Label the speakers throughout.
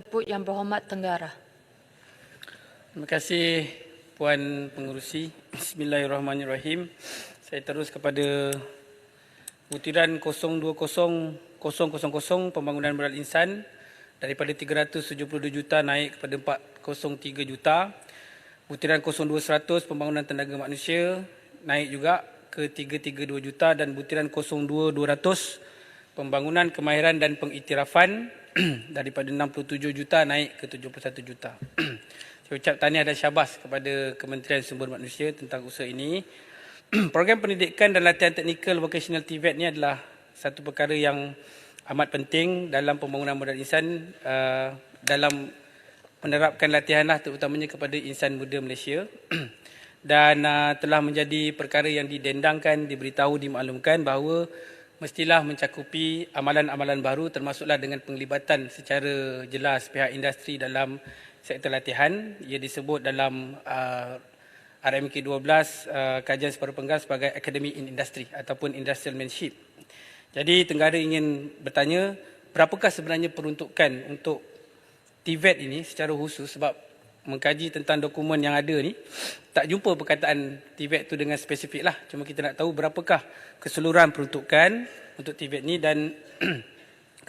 Speaker 1: Yang Berhormat Tenggara.
Speaker 2: Terima kasih Puan Pengerusi. Bismillahirrahmanirrahim. Saya terus kepada butiran 020000 pembangunan modal insan daripada 372 juta naik kepada 403 juta. Butiran 02100 pembangunan tenaga manusia naik juga ke 332 juta dan butiran 02200 pembangunan kemahiran dan pengiktirafan daripada 67 juta naik ke 71 juta. Saya ucap tahniah dan syabas kepada Kementerian Sumber Manusia tentang usaha ini. Program pendidikan dan latihan teknikal vocational TVET ni adalah satu perkara yang amat penting dalam pembangunan modal insan dalam menerapkan latihan terutamanya kepada insan muda Malaysia. Dan telah menjadi perkara yang didendangkan, diberitahu, dimaklumkan bahawa mestilah mencakupi amalan-amalan baru termasuklah dengan penglibatan secara jelas pihak industri dalam sektor latihan. Ia disebut dalam RMK 12 kajian separuh penggal sebagai Academy in Industry ataupun Industrialmanship. Jadi Tenggara ingin bertanya, berapakah sebenarnya peruntukan untuk TVET ini secara khusus, sebab mengkaji tentang dokumen yang ada ni tak jumpa perkataan TVET tu dengan spesifik lah. Cuma kita nak tahu berapakah keseluruhan peruntukan untuk TVET ni dan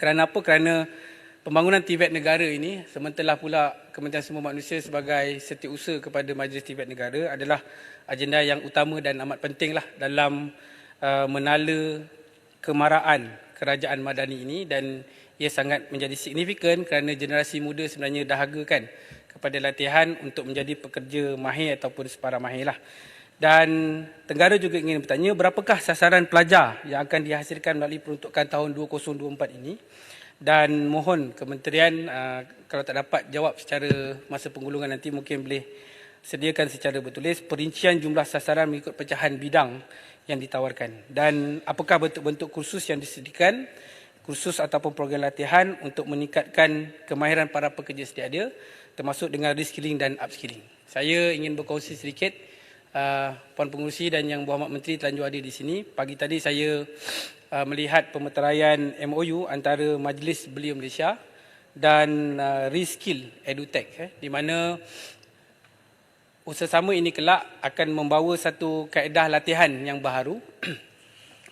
Speaker 2: kerana apa? Kerana pembangunan TVET negara ini, sementara pula Kementerian Sumber Manusia sebagai setiausaha kepada Majlis TVET Negara adalah agenda yang utama dan amat penting lah dalam menala kemaraan kerajaan madani ini, dan ia sangat menjadi signifikan kerana generasi muda sebenarnya dahagakan kepada latihan untuk menjadi pekerja mahir ataupun separa mahir lah. Dan Tenggara juga ingin bertanya, berapakah sasaran pelajar yang akan dihasilkan melalui peruntukan tahun 2024 ini? Dan mohon Kementerian kalau tak dapat jawab secara masa penggulungan nanti, mungkin boleh sediakan secara bertulis perincian jumlah sasaran mengikut pecahan bidang yang ditawarkan. Dan apakah bentuk-bentuk kursus yang disediakan, kursus ataupun program latihan untuk meningkatkan kemahiran para pekerja sedia ada, termasuk dengan reskilling dan upskilling. Saya ingin berkongsi sedikit, Puan Pengerusi dan Yang Berhormat Menteri telanjur ada di sini. Pagi tadi saya melihat pemeteraian MOU antara Majlis Belia Malaysia dan Reskill EduTech, di mana usaha sama ini kelak akan membawa satu kaedah latihan yang baharu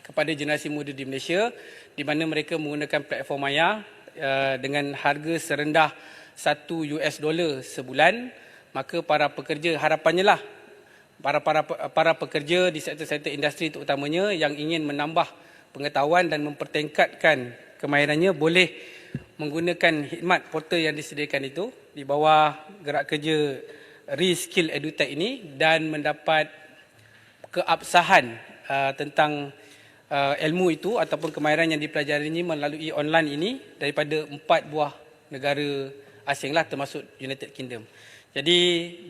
Speaker 2: kepada generasi muda di Malaysia, di mana mereka menggunakan platform maya dengan harga serendah $1 sebulan. Maka para pekerja, harapannya lah para pekerja di sektor-sektor industri terutamanya yang ingin menambah pengetahuan dan mempertingkatkan kemahirannya boleh menggunakan khidmat portal yang disediakan itu di bawah gerak kerja Reskill EduTech ini dan mendapat keabsahan tentang ilmu itu ataupun kemahiran yang dipelajarinya melalui online ini daripada 4 buah negara asing lah, termasuk United Kingdom. Jadi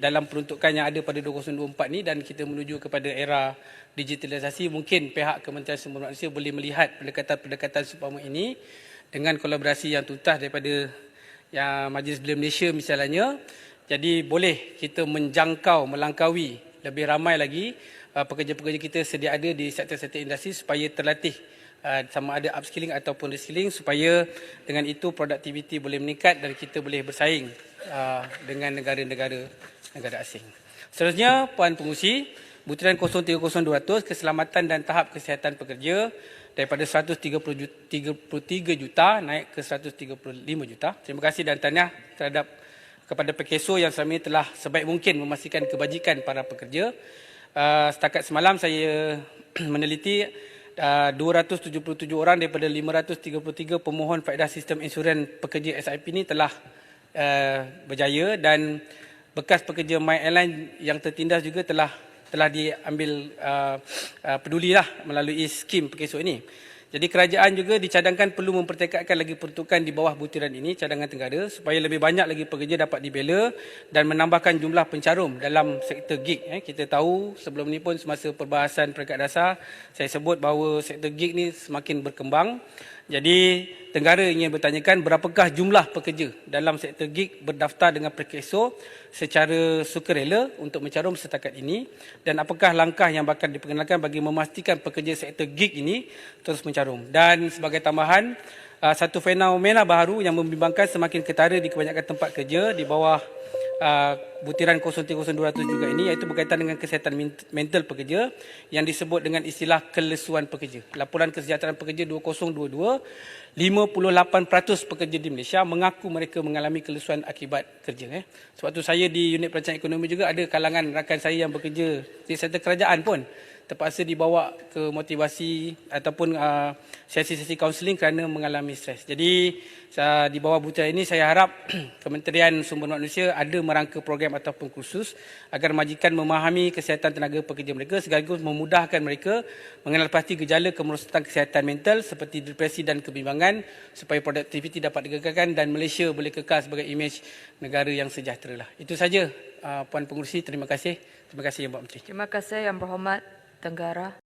Speaker 2: dalam peruntukan yang ada pada 2024 ni dan kita menuju kepada era digitalisasi, mungkin pihak Kementerian Sumber Manusia boleh melihat pendekatan-pendekatan seumpama ini dengan kolaborasi yang tuntas daripada yang Majlis Belia Malaysia misalnya. Jadi boleh kita menjangkau, melangkaui lebih ramai lagi pekerja-pekerja kita sedia ada di sektor-sektor industri supaya terlatih sama ada upskilling ataupun reskilling, supaya dengan itu produktiviti boleh meningkat dan kita boleh bersaing dengan negara-negara asing. Seterusnya, Puan Pengerusi, butiran 030200 keselamatan dan tahap kesihatan pekerja daripada 133 juta naik ke 135 juta. Terima kasih dan tahniah terhadap kepada PKSO yang selama ini telah sebaik mungkin memastikan kebajikan para pekerja. Setakat semalam saya meneliti 277 orang daripada 533 pemohon faedah sistem insurans pekerja SIP ini telah berjaya, dan bekas pekerja My Airline yang tertindas juga telah diambil pedulilah melalui skim PKSO ini. Jadi kerajaan juga dicadangkan perlu mempertekadkan lagi peruntukan di bawah butiran ini, cadangan Tenggara, supaya lebih banyak lagi pekerja dapat dibela dan menambahkan jumlah pencarum dalam sektor gig. Kita tahu sebelum ini pun semasa perbahasan peringkat dasar, saya sebut bahawa sektor gig ni semakin berkembang. Jadi Tenggara ingin bertanyakan berapakah jumlah pekerja dalam sektor gig berdaftar dengan PKSO secara sukarela untuk mencarum setakat ini, dan apakah langkah yang bakal diperkenalkan bagi memastikan pekerja sektor gig ini terus mencarum. Dan sebagai tambahan, satu fenomena baru yang membimbangkan semakin ketara di kebanyakan tempat kerja di bawah butiran 030200 juga ini, iaitu berkaitan dengan kesihatan mental pekerja yang disebut dengan istilah kelesuan pekerja. Laporan kesejahteraan pekerja 2022, 58% pekerja di Malaysia mengaku mereka mengalami kelesuan akibat kerja. Sebab tu saya di unit perancangan ekonomi juga ada kalangan rakan saya yang bekerja di sektor kerajaan pun terpaksa dibawa ke motivasi ataupun sesi-sesi kaunseling kerana mengalami stres. Jadi di bawah butiran ini saya harap Kementerian Sumber Manusia ada merangka program ataupun kursus agar majikan memahami kesihatan tenaga pekerja mereka sekaligus memudahkan mereka mengenal pasti gejala kemerosotan kesihatan mental seperti depresi dan kebimbangan supaya produktiviti dapat digegarkan dan Malaysia boleh kekal sebagai imej negara yang sejahtera. Itu saja Puan Pengerusi, terima kasih. Terima kasih Yang Berhormat Menteri.
Speaker 1: Terima kasih Yang Berhormat Tenggara.